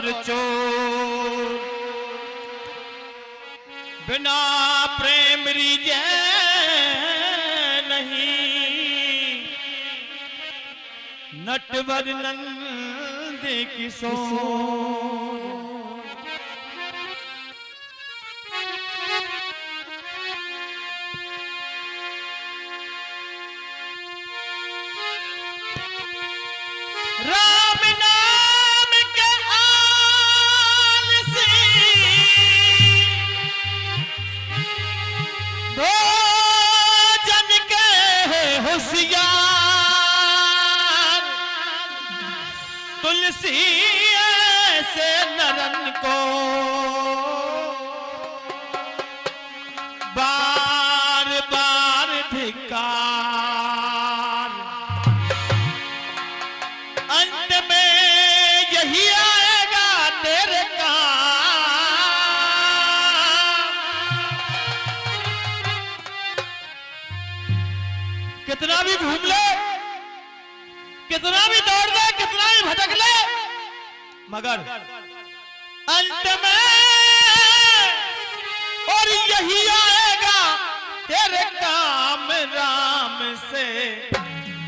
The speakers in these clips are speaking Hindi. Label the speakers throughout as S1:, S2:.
S1: और चोर, बिना प्रेम रीजे नहीं, नटवर नंद किशोर। राम नाम के आलसी भोजन के होशियार, तुलसी ऐसे नरन को बार बार धिक्कार। अंत में यही आएगा तेरे काम। कितना भी घूम ले, कितना भी दौड़ ले, कितना भी भटक ले, मगर अंत में और यही आएगा तेरे काम। राम से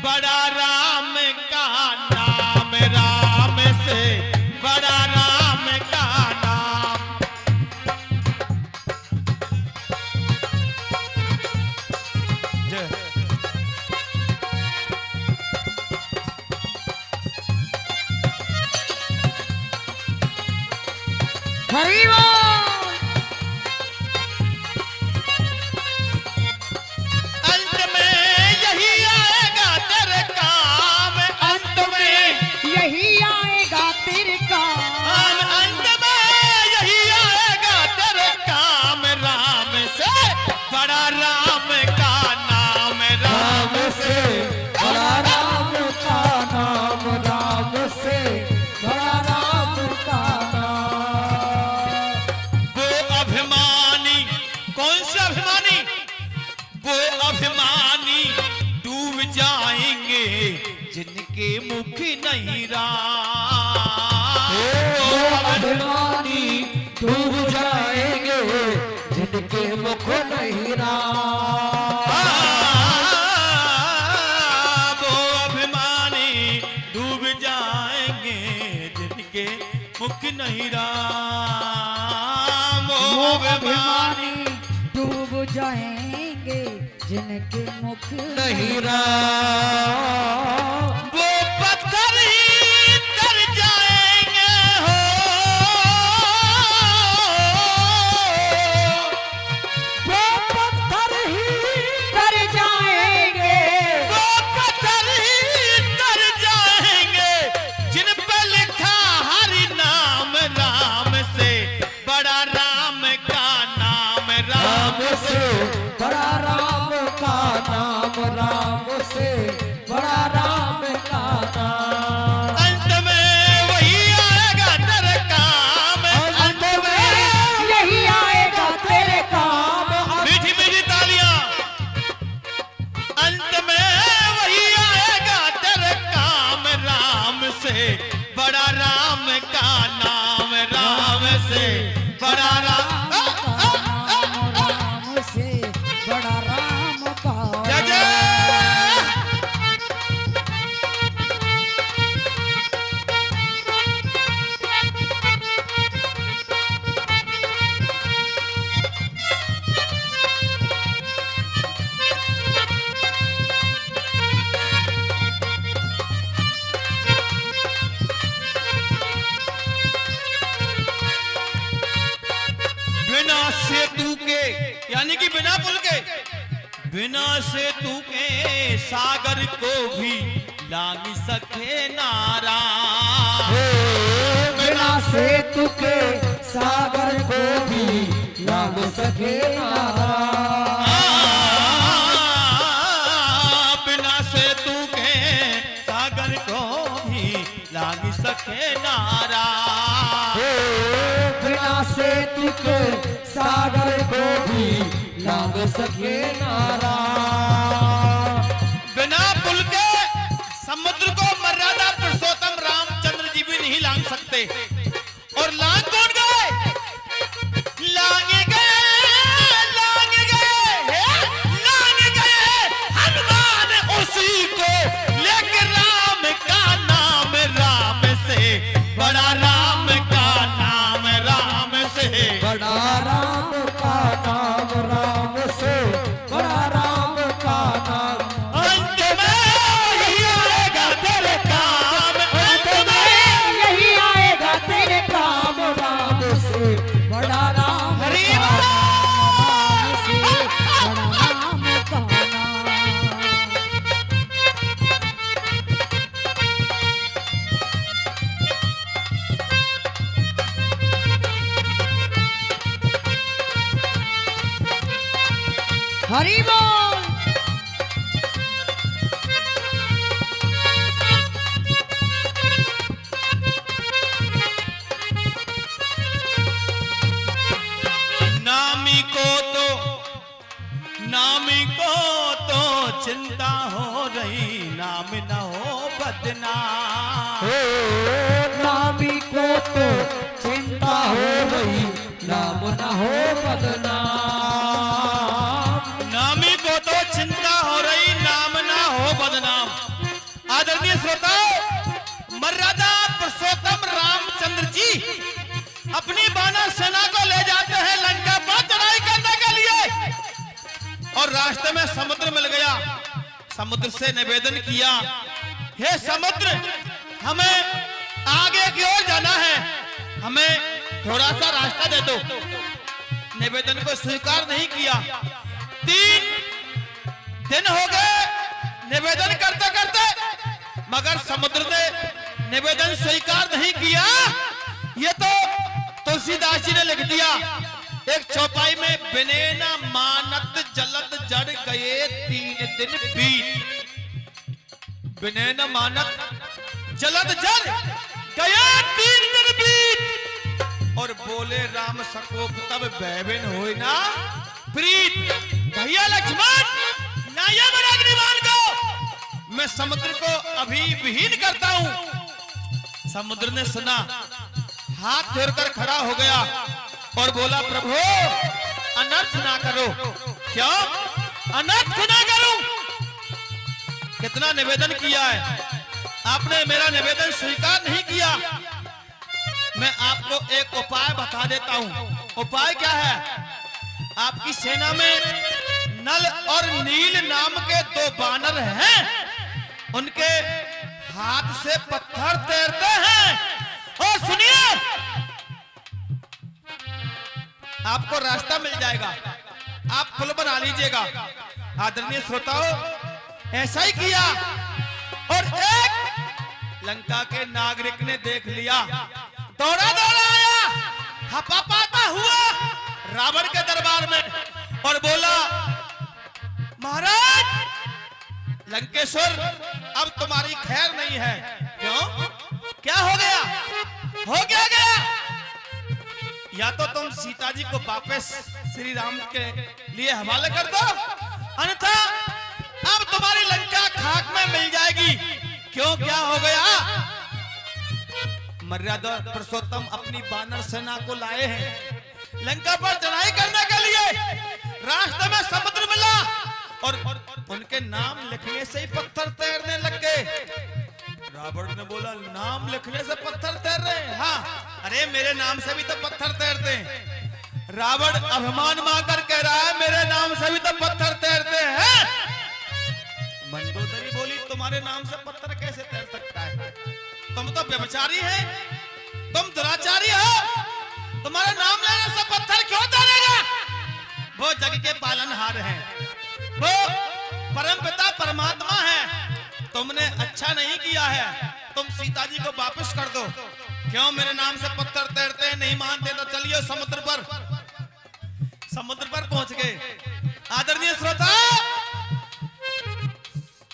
S1: बड़ा राम का नाम, राम से बड़ा राम का नाम। जय
S2: हरि बोल।
S1: अंत में यही आएगा तेरे काम, अंत में
S2: यही आएगा तेरे काम,
S1: अंत में यही आएगा तेरे काम। राम से बड़ा राम का नाम, राम से
S2: बड़ा राम का नाम, राम से बड़ा राम का नाम।
S1: वो अभिमानी, कौन सा अभिमानी? वो अभिमानी डूब जाएंगे जिनके मुख नहीं राम।
S2: वो अभिमानी डूब जाएंगे जिनके मुख नहीं राम।
S1: वो अभिमानी डूब जाएंगे जिनके मुख नहीं राम। वो
S2: अभिमानी डूब जाएंगे जिनके मुख
S1: नहीं राम। वो पत्थर ही तर जाएंगे हो,
S2: वो पत्थर ही कर जाएंगे,
S1: वो पत्थर ही तर जाएंगे जिन पे लिखा हरि नाम। राम से बड़ा राम का नाम, राम से
S2: बड़ा राम का नाम, राम से बड़ा राम का नाम।
S1: अंत में वही आएगा तेरे काम, अंत में
S2: यही आएगा तेरे काम।
S1: मीठी मीठी तालियां। अंत में वही आएगा तेरे काम। राम से बड़ा राम का नाम, राम से बड़ा राम।
S2: राम से बड़ा राम का
S1: जय जय। बिना सेतु के, यानी कि बिना पुल के, बिना सेतु के सागर को भी लांग सके नारा।
S2: बिना सेतु के सागर को भी लांग सके नारा।
S1: बिना सेतु के सागर को भी लांग सके नारा।
S2: बिना सेतु के सागर को भी लांग सके नारा।
S1: बिना पुल के समुद्र को मर्यादा पुरुषोत्तम रामचंद्र जी भी नहीं लांग सकते,
S2: हरि बोल।
S1: नामी को तो चिंता हो रही, नाम न हो बदनाम।
S2: नामी को तो चिंता हो रही, नाम न हो बदनाम।
S1: नामी को तो चिंता हो रही, नाम न हो बदनाम। आदरणीय श्रोताओ, मर्यादा पुरुषोत्तम रामचंद्र जी अपनी वानर सेना को ले जाते हैं लंका पर चढ़ाई करने के लिए, और रास्ते में समुद्र मिल गया। समुद्र से निवेदन किया, हे समुद्र, हमें आगे की ओर जाना है, हमें थोड़ा सा रास्ता दे दो। निवेदन को स्वीकार नहीं किया। 3 दिन हो गए निवेदन करते करते, मगर समुद्र ने निवेदन स्वीकार नहीं किया। ये तो तुलसीदास जी ने लिख दिया एक चौपाई में, बिने न मानत जलद जड़ गए 3 दिन बीत। बिने न मानत जलद जड़ गए 3 दिन बीत, और बोले राम सकोप तब बैबिन होए ना प्रीत। भैया लक्ष्मण, लाइए मेरे अग्निबाण को, मैं समुद्र को अभी विहीन करता हूं। समुद्र ने सुना, हाथ जोड़कर खड़ा हो गया और बोला, प्रभु अनर्थ ना करो। क्यों अनर्थ ना करूं? कितना निवेदन किया है, आपने मेरा निवेदन स्वीकार नहीं किया। मैं आपको एक उपाय बता देता हूं। उपाय क्या है? आपकी सेना में नल और नील नाम के 2 बानर हैं, उनके हाथ से पत्थर तैरते हैं। और सुनिए, आपको रास्ता मिल जाएगा, आप पुल बना लीजिएगा। आदरणीय श्रोताओं, ऐसा ही किया, और एक लंका के नागरिक ने देख लिया, दौड़ा दौड़ा आया हपापाता हुआ रावण के दरबार में और बोला, महाराज लंकेश्वर, अब तुम्हारी खैर नहीं है। क्यों? क्या हो गया? हो क्या गया? या तो तुम सीता जी को वापस श्री राम के लिए हवाले कर दो, अन्यथा अब तुम्हारी लंका खाक में मिल जाएगी। क्यों, क्या हो गया? मर्यादा पुरुषोत्तम अपनी वानर सेना को लाए हैं लंका पर चढ़ाई करने के लिए। रास्ते में समुद्र मिला और उनके नाम लिखने से ही पत्थर तैरने लग गए। रावण ने बोला, नाम लिखने से पत्थर तैर रहे हैं? हाँ, अरे मेरे नाम से भी तो पत्थर तैरते हैं। रावण अभिमान मांकर कह रहा है, मेरे नाम से भी तो पत्थर तैरते हैं। मंदोदरी बोली, तुम्हारे नाम से पत्थर कैसे तैर सकता है? तुम तो व्यभिचारी हैं, तुम दुराचारी हो, तुम्हारे नाम लेने से पत्थर क्यों तैरेगा? वो जग के पालनहार हैं, वो परमपिता परमात्मा है। तुमने अच्छा नहीं किया है, तुम सीता जी को वापस कर दो। क्यों मेरे नाम से पत्थर तैरते हैं? नहीं मानते तो चलिए समुद्र पर। समुद्र पर पहुंच गए। आदरणीय श्रोता,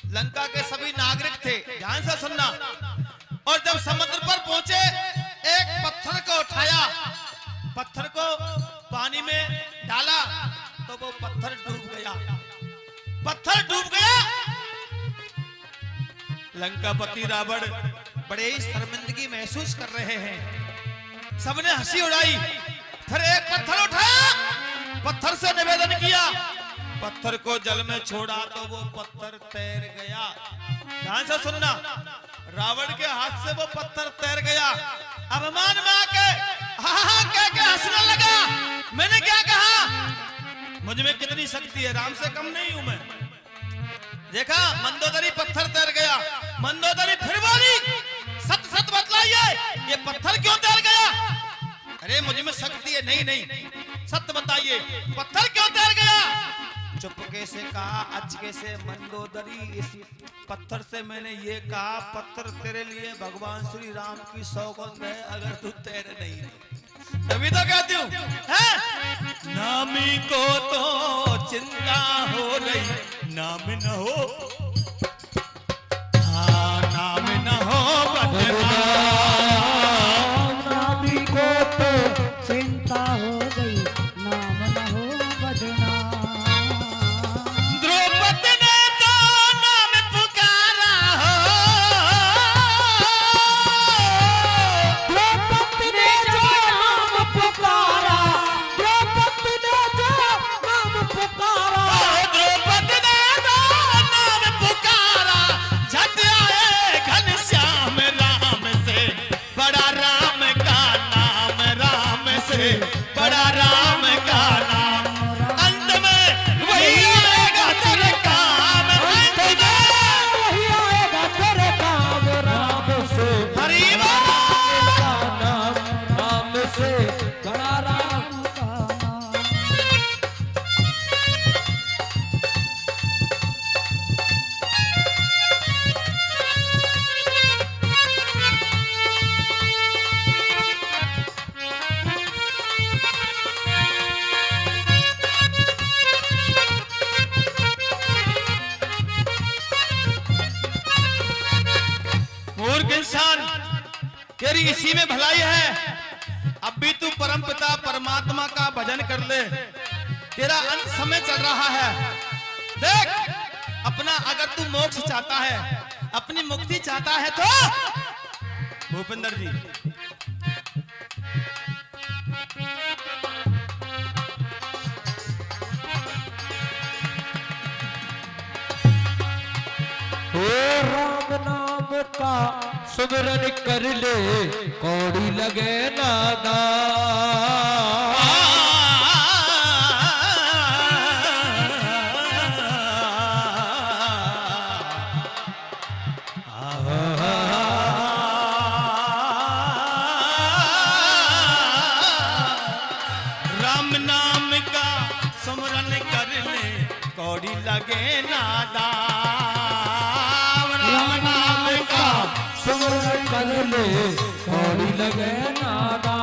S1: लंका के सभी नागरिक थे, ध्यान से सुनना। और जब समुद्र पर पहुंचे, एक पत्थर को उठाया, पत्थर को पानी में डाला तो वो पत्थर डूब गया। पत्थर डूब गया। लंकापति रावण बड़े ही शर्मिंदगी महसूस कर रहे हैं। सबने हंसी उड़ाई। फिर एक पत्थर उठाया, पत्थर से निवेदन किया, पत्थर को जल में छोड़ा तो वो पत्थर तैर गया। ध्यान से सुनना, रावण के हाथ से वो पत्थर तैर गया। अभिमान में आके हा कह के हंसने लगा। मैंने क्या कहा? मुझ में कितनी शक्ति है, राम से कम नहीं हूं मैं। देखा, मंदोदरी पत्थर तैर गया। मंदोदरी फिर बोली, सत सत बतलाइए, ये पत्थर क्यों तैर गया? अरे मुझ में शक्ति है। नहीं नहीं, सत्य बताइए, पत्थर क्यों तैर गया? चुपके से कहा, अचके से, मंदोदरी, इस पत्थर से मैंने ये कहा, पत्थर तेरे लिए भगवान श्री राम की सौगंध है, अगर तू तैर नहीं। तभी तो कहती हूँ है? नामी को तो चिंता हो रही, नाम न हो, हाँ नाम न हो बदनाम।
S2: नामी को तो चिंता हो गई, नाम न हो बदनाम।
S1: द्रौपदी ने तो नाम पुकारा हो,
S2: द्रौपदी ने जो नाम पुकारा, द्रौपदी ने जो नाम पुकारा,
S1: द्रौपदी ने तो नाम पुकारा, झट आए घनश्याम राम से बड़ा राम का नाम, राम से बड़ा राम का नाम। अंत में वही आएगा तेरे काम, अंत में
S2: वही आएगा तेरे काम। राम से
S1: हरि बोल।
S2: नाम, राम से बड़ा राम का नाम।
S1: मूर्ख इंसान, तेरी इसी में भलाई है। अब भी तू परमपिता परमात्मा का भजन कर ले, तेरा अंत समय चल रहा है। देख अपना, अगर तू मोक्ष चाहता है, अपनी मुक्ति चाहता है तो भूपेंद्र जी
S2: हे राम नाम का सुमिरन कर ले, कौड़ी लगे नादान।
S1: राम नाम का सुमरन कर ले, कौड़ी लगे नादान।
S2: राम नाम का सुमिरन कर ले, कौड़ी लगे नादान।